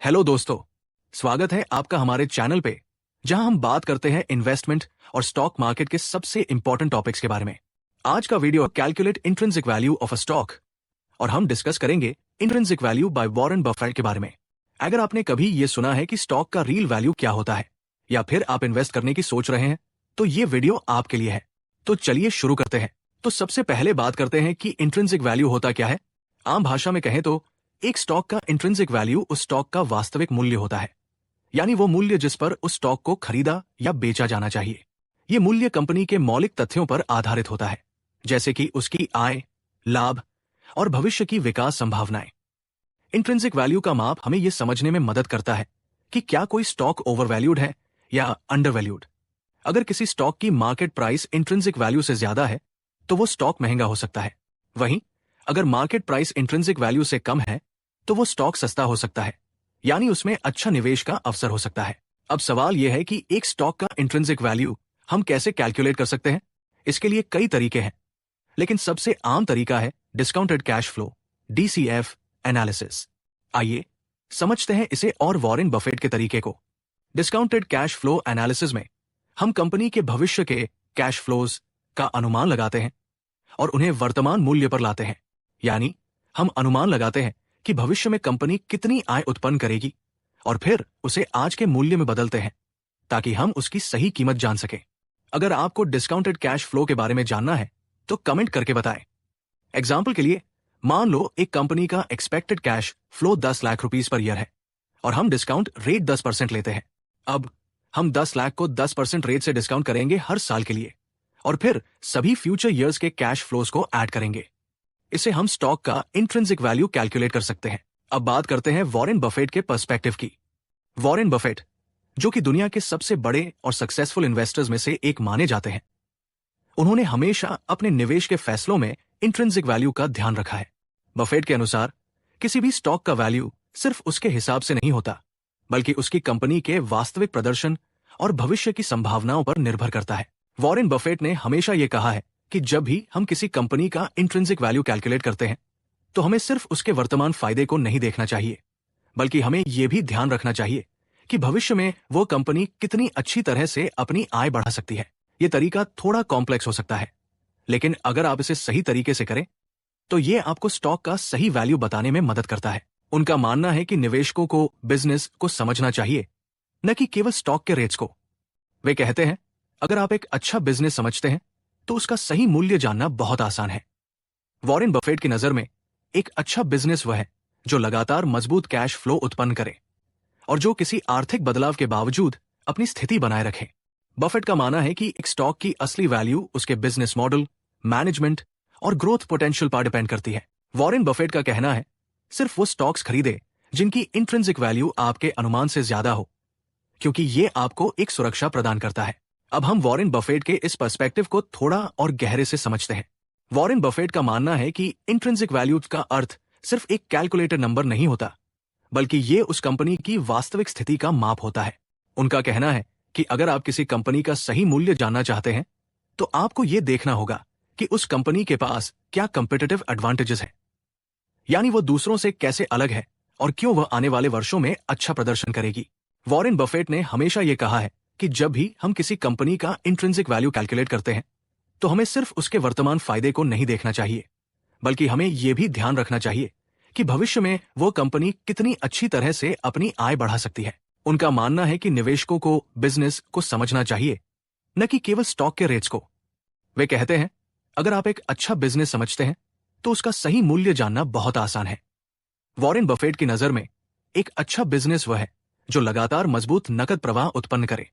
Hello दोस्तों, स्वागत है आपका हमारे चैनल पे, जहां हम बात करते हैं इन्वेस्टमेंट और स्टॉक मार्केट के सबसे इंपॉर्टेंट टॉपिक्स के बारे में। आज का video calculate intrinsic value of a stock और हम डिस्कस करेंगे intrinsic value by Warren Buffett के बारे में। अगर आपने कभी ये सुना है कि स्टॉक का रियल वैल्यू क्या होता है या फिर आप इन्वेस्ट करने की सोच रहे हैं, तो ये वीडियो आपके लिए है। तो चलिए शुरू करते हैं। तो सबसे पहले बात करते हैं कि इंट्रिंसिक वैल्यू होता क्या है। आम भाषा में कहें तो एक स्टॉक का इंट्रिंसिक वैल्यू उस स्टॉक का वास्तविक मूल्य होता है, यानी वो मूल्य जिस पर उस स्टॉक को खरीदा या बेचा जाना चाहिए। ये मूल्य कंपनी के मौलिक तथ्यों पर आधारित होता है, जैसे कि उसकी आय, लाभ और भविष्य की विकास संभावनाएं। इंट्रिंसिक वैल्यू का माप हमें यह समझने में मदद करता है कि क्या कोई स्टॉक ओवरवैल्यूड है या अंडरवैल्यूड। अगर किसी स्टॉक की मार्केट प्राइस इंट्रिंसिक वैल्यू से ज्यादा है, तो वो स्टॉक महंगा हो सकता है। वहीं अगर मार्केट प्राइस इंट्रिंसिक वैल्यू से कम है, तो वो स्टॉक सस्ता हो सकता है, यानी उसमें अच्छा निवेश का अवसर हो सकता है। अब सवाल यह है कि एक स्टॉक का इंट्रिंसिक वैल्यू हम कैसे कैलकुलेट कर सकते हैं। इसके लिए कई तरीके हैं, लेकिन सबसे आम तरीका है discounted cash flow DCF analysis. आइए समझते हैं इसे और वॉरेन बफेट के तरीके को। डिस्काउंटेड कैश फ्लो एनालिसिस में हम कंपनी के भविष्य के कैश फ्लोज का अनुमान लगाते हैं और उन्हें वर्तमान मूल्य पर लाते हैं, यानी हम अनुमान लगाते हैं कि भविष्य में कंपनी कितनी आय उत्पन्न करेगी और फिर उसे आज के मूल्य में बदलते हैं ताकि हम उसकी सही कीमत जान सकें। अगर आपको डिस्काउंटेड कैश फ्लो के बारे में जानना है तो कमेंट करके बताएं। एग्जाम्पल के लिए मान लो एक कंपनी का expected cash flow 10 lakh rupees per year है और हम डिस्काउंट रेट 10% लेते हैं। अब हम 10 लाख को 10% रेट से डिस्काउंट करेंगे हर साल के लिए और फिर सभी फ्यूचर ईयर्स के कैश फ्लोज को ऐड करेंगे। इसे हम स्टॉक का इंट्रिंसिक वैल्यू कैलकुलेट कर सकते हैं। अब बात करते हैं वॉरेन बफेट के पर्सपेक्टिव की। वॉरेन बफेट, जो कि दुनिया के सबसे बड़े और सक्सेसफुल इन्वेस्टर्स में से एक माने जाते हैं, उन्होंने हमेशा अपने निवेश के फैसलों में इंट्रिंसिक वैल्यू का ध्यान रखा है। बफेट के अनुसार किसी भी स्टॉक का वैल्यू सिर्फ उसके हिसाब से नहीं होता, बल्कि उसकी कंपनी के वास्तविक प्रदर्शन और भविष्य की संभावनाओं पर निर्भर करता है। वॉरेन बफेट ने हमेशा यह कहा है कि जब भी हम किसी कंपनी का इंट्रिंसिक वैल्यू कैलकुलेट करते हैं, तो हमें सिर्फ उसके वर्तमान फायदे को नहीं देखना चाहिए, बल्कि हमें यह भी ध्यान रखना चाहिए कि भविष्य में वो कंपनी कितनी अच्छी तरह से अपनी आय बढ़ा सकती है। यह तरीका थोड़ा कॉम्प्लेक्स हो सकता है, लेकिन अगर आप इसे सही तरीके से करें तो ये आपको स्टॉक का सही वैल्यू बताने में मदद करता है। उनका मानना है कि निवेशकों को बिजनेस को समझना चाहिए, न कि केवल स्टॉक के रेट्स को। वे कहते हैं, अगर आप एक अच्छा बिजनेस समझते हैं तो उसका सही मूल्य जानना बहुत आसान है। वॉरेन बफेट की नजर में एक अच्छा बिजनेस वह है जो लगातार मजबूत कैश फ्लो उत्पन्न करे और जो किसी आर्थिक बदलाव के बावजूद अपनी स्थिति बनाए रखे। बफेट का मानना है कि एक स्टॉक की असली वैल्यू उसके बिजनेस मॉडल, मैनेजमेंट और ग्रोथ पोटेंशियल पर डिपेंड करती है। वॉरेन बफेट का कहना है, सिर्फ वो स्टॉक्स खरीदे जिनकी इंट्रिंसिक वैल्यू आपके अनुमान से ज्यादा हो, क्योंकि ये आपको एक सुरक्षा प्रदान करता है। अब हम वॉरेन बफेट के इस पर्सपेक्टिव को थोड़ा और गहरे से समझते हैं। वॉरेन बफेट का मानना है कि इंट्रिंसिक वैल्यू का अर्थ सिर्फ एक कैलकुलेटेड नंबर नहीं होता, बल्कि ये उस कंपनी की वास्तविक स्थिति का माप होता है। उनका कहना है कि अगर आप किसी कंपनी का सही मूल्य जानना चाहते हैं, तो आपको यह देखना होगा कि उस कंपनी के पास क्या कंपेटिटिव एडवांटेजेस है, यानी वो दूसरों से कैसे अलग है और क्यों वह आने वाले वर्षों में अच्छा प्रदर्शन करेगी। वॉरेन बफेट ने हमेशा यह कहा है कि जब भी हम किसी कंपनी का इंट्रिंसिक वैल्यू कैलकुलेट करते हैं, तो हमें सिर्फ उसके वर्तमान फायदे को नहीं देखना चाहिए, बल्कि हमें यह भी ध्यान रखना चाहिए कि भविष्य में वो कंपनी कितनी अच्छी तरह से अपनी आय बढ़ा सकती है। उनका मानना है कि निवेशकों को बिजनेस को समझना चाहिए, न कि केवल स्टॉक के रेट्स को। वे कहते हैं, अगर आप एक अच्छा बिजनेस समझते हैं तो उसका सही मूल्य जानना बहुत आसान है। वॉरेन बफेट की नजर में एक अच्छा बिजनेस वह है जो लगातार मजबूत नकद प्रवाह उत्पन्न करे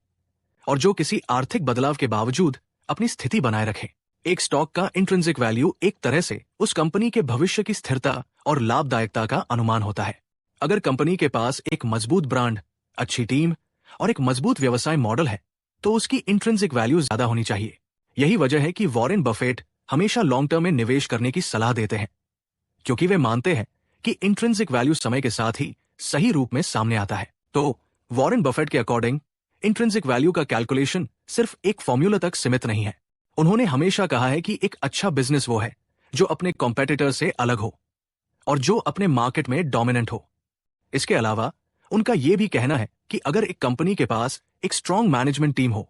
और जो किसी आर्थिक बदलाव के बावजूद अपनी स्थिति बनाए रखे। एक स्टॉक का इंट्रिंसिक वैल्यू एक तरह से उस कंपनी के भविष्य की स्थिरता और लाभदायकता का अनुमान होता है। अगर कंपनी के पास एक मजबूत ब्रांड, अच्छी टीम और एक मजबूत व्यवसाय मॉडल है, तो उसकी इंट्रिंसिक वैल्यू ज्यादा होनी चाहिए। यही वजह है कि वॉरेन बफेट हमेशा लॉन्ग टर्म में निवेश करने की सलाह देते हैं, क्योंकि वे मानते हैं कि इंट्रिंसिक वैल्यू समय के साथ ही सही रूप में सामने आता है। तो वॉरेन बफेट के अकॉर्डिंग इंट्रिंसिक वैल्यू का कैलकुलेशन सिर्फ एक फॉर्मूला तक सीमित नहीं है। उन्होंने हमेशा कहा है कि एक अच्छा बिजनेस वो है जो अपने कॉम्पेटिटर से अलग हो और जो अपने मार्केट में डोमिनेंट हो। इसके अलावा उनका ये भी कहना है कि अगर एक कंपनी के पास एक स्ट्रॉन्ग मैनेजमेंट टीम हो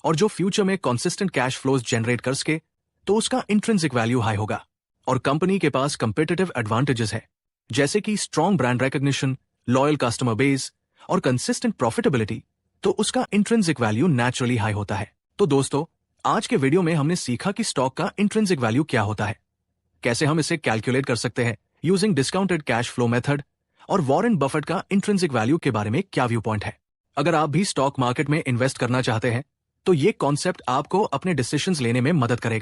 और जो फ्यूचर में कंसिस्टेंट कैश फ्लोज जनरेट कर सके, तो उसका इंट्रिंसिक वैल्यू हाई होगा। और कंपनी के पास कंपेटिटिव एडवांटेजेस है, जैसे कि strong brand recognition, loyal customer base और कंसिस्टेंट प्रॉफिटेबिलिटी, तो उसका इंट्रिंसिक वैल्यू नेचुरली हाई होता है। तो दोस्तों, आज के वीडियो में हमने सीखा कि स्टॉक का इंट्रिंसिक वैल्यू क्या होता है, कैसे हम इसे कैलकुलेट कर सकते हैं using discounted cash flow method, और वॉरेन बफेट का इंट्रिंसिक वैल्यू के बारे में क्या व्यू पॉइंट है। अगर आप भी स्टॉक मार्केट में इन्वेस्ट करना चाहते हैं, तो ये कॉन्सेप्ट आपको अपने डिसीजंस लेने में मदद करेगा।